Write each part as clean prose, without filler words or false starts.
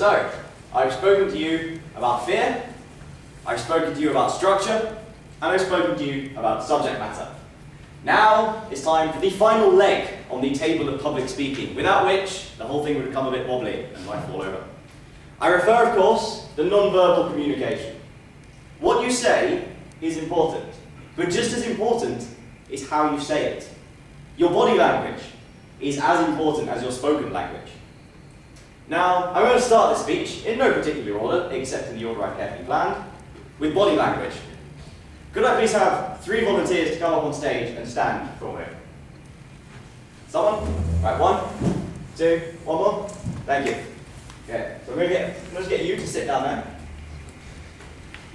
So, I've spoken to you about fear, I've spoken to you about structure, and I've spoken to you about subject matter. Now it's time for the final leg on the table of public speaking, without which the whole thing would become a bit wobbly and might fall over. I refer, of course, to non-verbal communication. What you say is important, but just as important is how you say it. Your body language is as important as your spoken language. Now, I'm going to start this speech in no particular order, except in the order I've carefully planned, with body language. Could I please have 3 volunteers to come up on stage and stand for me? Someone? Right, 1, 2, 1 more. Thank you. Okay, so I'm going to just get you to sit down there.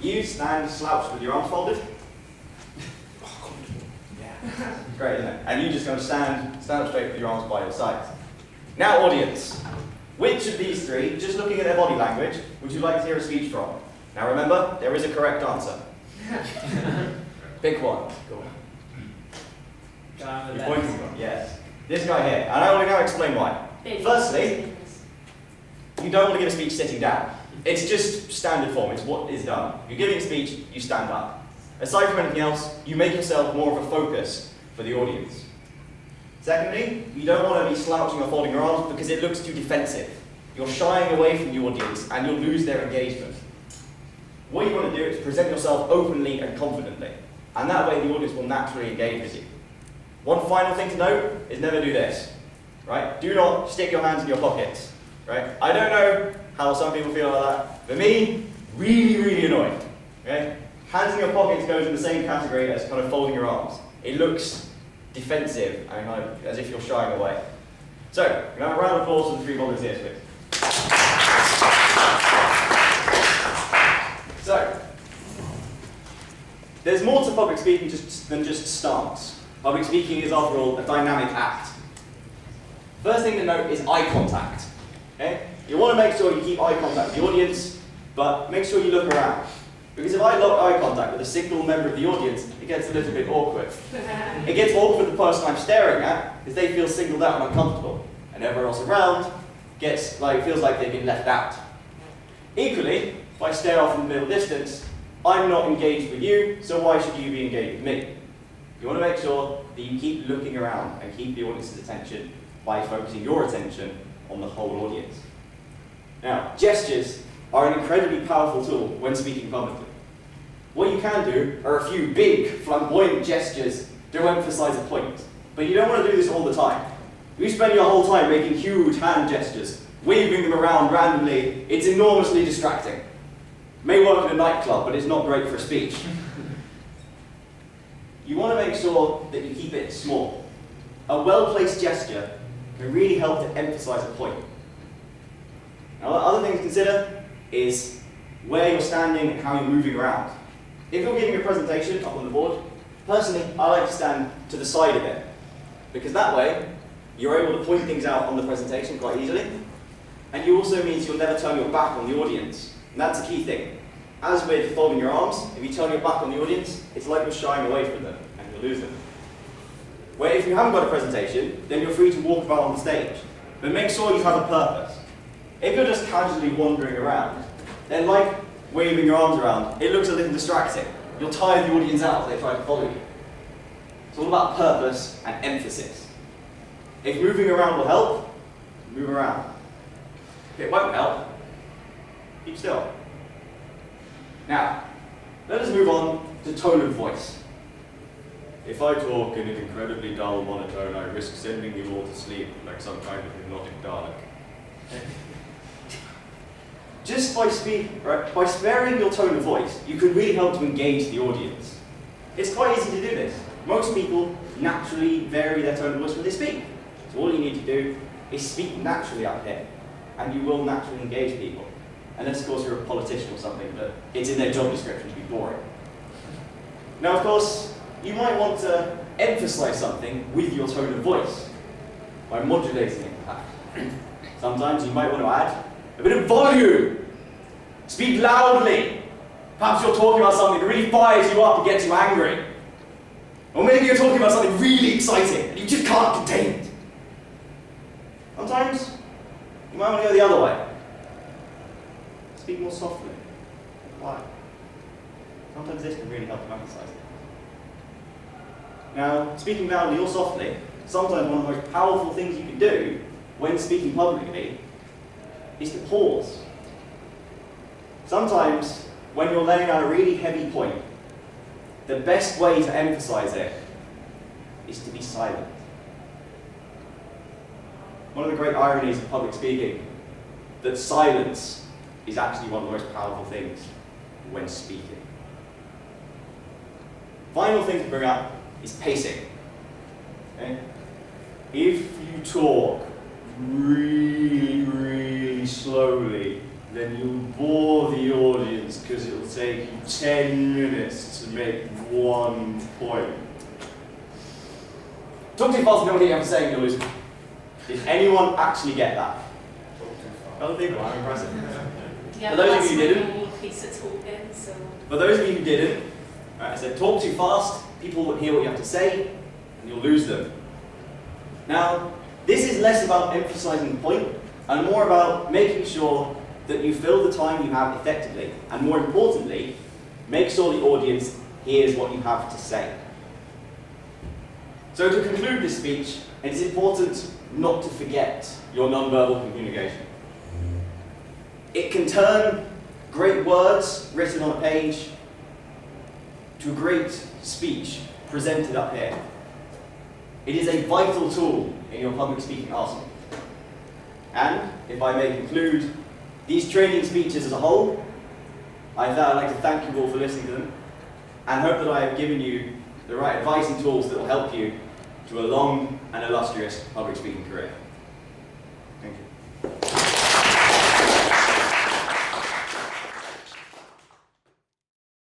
You stand slouched with your arms folded. Yeah, great, isn't it? And you just going to stand up straight with your arms by your sides. Now, audience, which of these 3, just looking at their body language, would you like to hear a speech from? Now remember, there is a correct answer. Pick one. Go on. You're pointing one, yes. This guy here, and I want to now explain why. Firstly, you don't want to give a speech sitting down. It's just standard form, it's what is done. You're giving a speech, you stand up. Aside from anything else, you make yourself more of a focus for the audience. Secondly, you don't want to be slouching or folding your arms because it looks too defensive. You're shying away from the audience and you'll lose their engagement. What you want to do is present yourself openly and confidently, and that way the audience will naturally engage with you. One final thing to note is never do this, right? Do not stick your hands in your pockets, right? I don't know how some people feel about that. For me, really, really annoying, okay? Hands in your pockets goes in the same category as kind of folding your arms. It looks defensive and kind of as if you're shying away. So, we're going to have a round of applause for the 3 volunteers, please. So, there's more to public speaking than just stance. Public speaking is, after all, a dynamic act. First thing to note is eye contact. Okay? You want to make sure you keep eye contact with the audience, but make sure you look around. Because if I lock eye contact with a single member of the audience, it gets a little bit awkward. It gets awkward for the person I'm staring at, because they feel singled out and uncomfortable. And everyone else around feels like they've been left out. Equally, if I stare off in the middle distance, I'm not engaged with you, so why should you be engaged with me? You want to make sure that you keep looking around and keep the audience's attention by focusing your attention on the whole audience. Now, gestures are an incredibly powerful tool when speaking publicly. What you can do are a few big, flamboyant gestures to emphasize a point, but you don't want to do this all the time. If you spend your whole time making huge hand gestures, waving them around randomly, it's enormously distracting. It may work in a nightclub, but it's not great for a speech. You want to make sure that you keep it small. A well-placed gesture can really help to emphasize a point. Now, other things to consider is where you're standing and how you're moving around. If you're giving a presentation up on the board, personally, I like to stand to the side of it, because that way, you're able to point things out on the presentation quite easily, and you also means you'll never turn your back on the audience, and that's a key thing. As with folding your arms, if you turn your back on the audience, it's like you're shying away from them, and you'll lose them. Where if you haven't got a presentation, then you're free to walk about on the stage, but make sure you have a purpose. If you're just casually wandering around, then like waving your arms around, it looks a little distracting. You'll tire the audience out as they try to follow you. It's all about purpose and emphasis. If moving around will help, move around. If it won't help, keep still. Now, let us move on to tone of voice. If I talk in an incredibly dull monotone, I risk sending you all to sleep like some kind of hypnotic Dalek. Just by sparing your tone of voice, you can really help to engage the audience. It's quite easy to do this. Most people naturally vary their tone of voice when they speak. So all you need to do is speak naturally up here, and you will naturally engage people. Unless, of course, you're a politician or something, but it's in their job description to be boring. Now, of course, you might want to emphasize something with your tone of voice by modulating it, perhaps. Sometimes you might want to add a bit of volume. Speak loudly. Perhaps you're talking about something that really fires you up and gets you angry. Or maybe you're talking about something really exciting and you just can't contain it. Sometimes you might want to go the other way. speak more softly. Why? Sometimes this can really help to emphasize it. Now, speaking loudly or softly, sometimes one of the most powerful things you can do when speaking publicly is to pause. Sometimes, when you're laying out a really heavy point, the best way to emphasize it is to be silent. One of the great ironies of public speaking, that silence is actually one of the most powerful things when speaking. Final thing to bring up is pacing. Okay? If you talk really, really slowly, then you'll bore the audience because it'll take you 10 minutes to make one point. Talk too fast and don't hear what I'm saying, you'll lose. Did anyone actually get that? Other people, I'm impressive. Yeah, For those of you who didn't, For those of you who didn't, I said talk too fast, people won't hear what you have to say, and you'll lose them. Now, this is less about emphasizing the point, and more about making sure that you fill the time you have effectively, and more importantly, make sure the audience hears what you have to say. So to conclude this speech, it is important not to forget your non-verbal communication. It can turn great words written on a page to a great speech presented up here. It is a vital tool in your public speaking arsenal. And, if I may conclude, these training speeches as a whole, I'd like to thank you all for listening to them, and hope that I have given you the right advice and tools that will help you to a long and illustrious public speaking career.